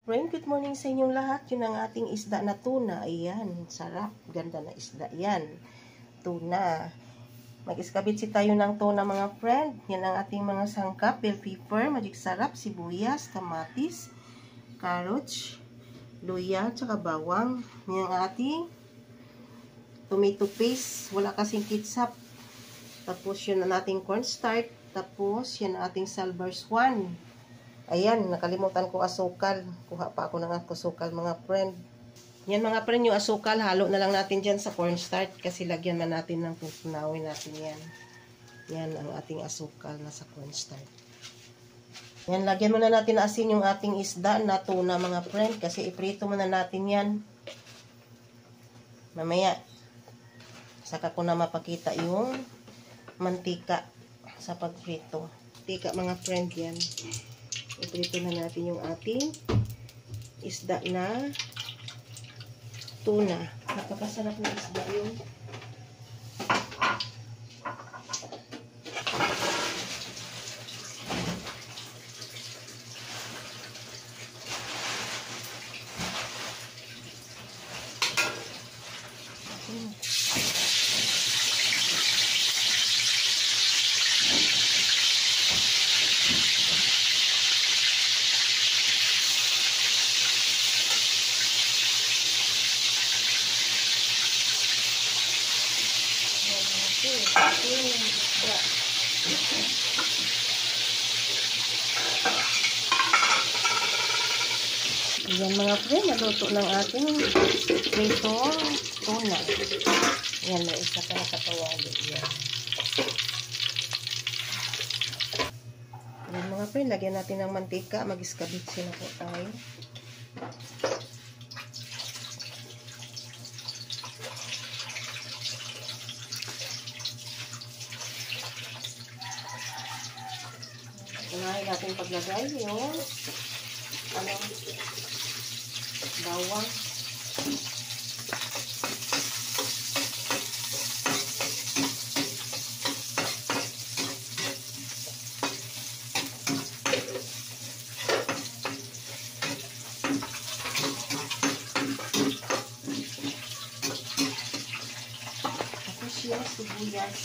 Friend, good morning sa inyong lahat. Yun ang ating isda na tuna. Ayan, sarap. Ganda na isda yan. Tuna. Mag-iskabitsi tayo ng tuna mga friend. Yan ang ating mga sangkap. Bell pepper, magic sarap, sibuyas, kamatis, carrots, luya, tsaka bawang. Yan ang ating tomato paste. Wala kasing ketchup. Tapos yun ang ating cornstarch. Tapos yan ang ating salbar swan. Ayan, nakalimutan ko asukal. Kuha pa ako ng asukal mga friend. Yan mga friend, yung asukal, halo na lang natin dyan sa cornstarch kasi lagyan man natin ng pupunawin natin yan. Yan ang ating asukal na sa cornstarch. Yan, lagyan muna natin asin yung ating isda na tuna mga friend kasi iprito muna natin yan. Mamaya, saka ko na mapakita yung mantika sa pagprito. Mantika mga friend yan. Iprito na natin yung ating isda na tuna. Napakasarap na isda yung Ayan mga friend, naluto ng ating prito tuna. Ayan, may isa pa nakatawali. Ayan. Ayan mga friend, lagyan natin ng mantika. Mag-iskabitsi na po tayo. Unahin natin paglagay yung bawang. Tapos yung sibuyas.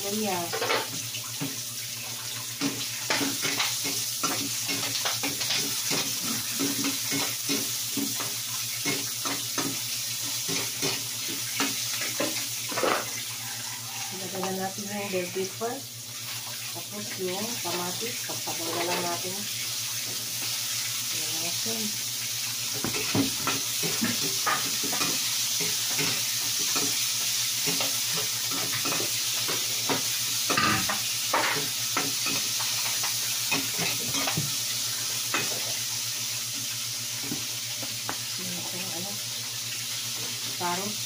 Luya. Ilagay na natin yung bell pepper. Tapos yung kamatis. Pagsabaw na lang natin. Ayan natin. Carrots.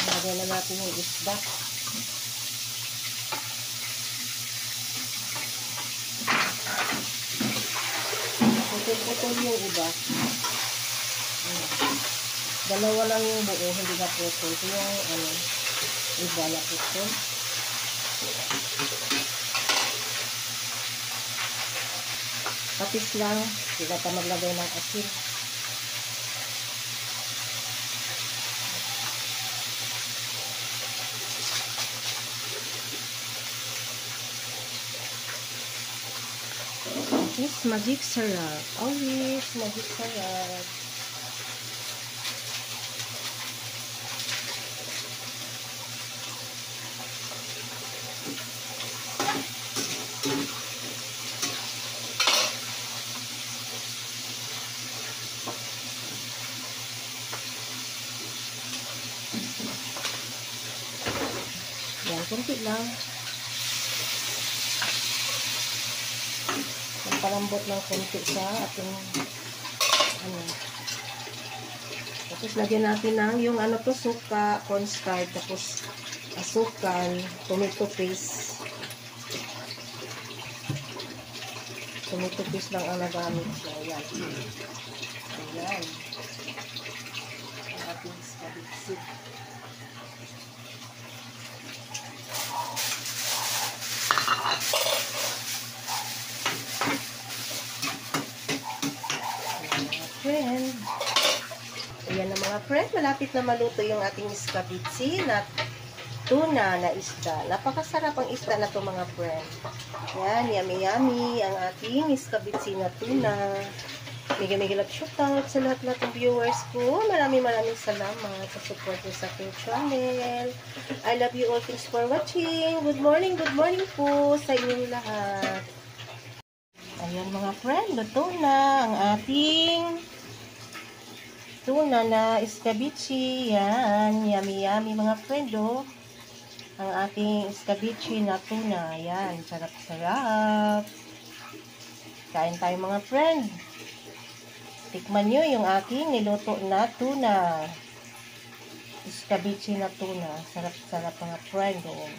Lagyan na natin yung isda. Putol-putol yung iba. Dalawa lang yung buo, hindi na putol. Ito yung iba na putol. Patis lang, hindi ka maglagay ng asin. Tapos magic sarap. Always magic sarap. Yan, kunti lang. Palambot ng konti sa ating Tapos lagyan natin ng yung ano to, suka, cornstarch, tapos asukal, tomato paste. Tomato paste lang ang nagamit ko. Ayan. Ayan. Ang ating spaghetti. Friend. Ayan na mga friend, malapit na maluto yung ating escabeche na tuna na isda. Napakasarap ang isda na to mga friend. Yan, yummy ang ating escabeche na tuna. Mega shoutout sa lahat ng viewers ko. Maraming salamat sa support niyo sa aking channel. I love you all. Thanks for watching. Good morning po sa inyong lahat. Ayan mga friend, luto na ang ating tuna na escabeche. Yan, yummy mga friend, oh. Ang ating escabeche na tuna. Yan, sarap. Kain tayo mga friend. Tikman nyo yung aking niluto na tuna. Escabeche na tuna. Sarap mga friend, oh.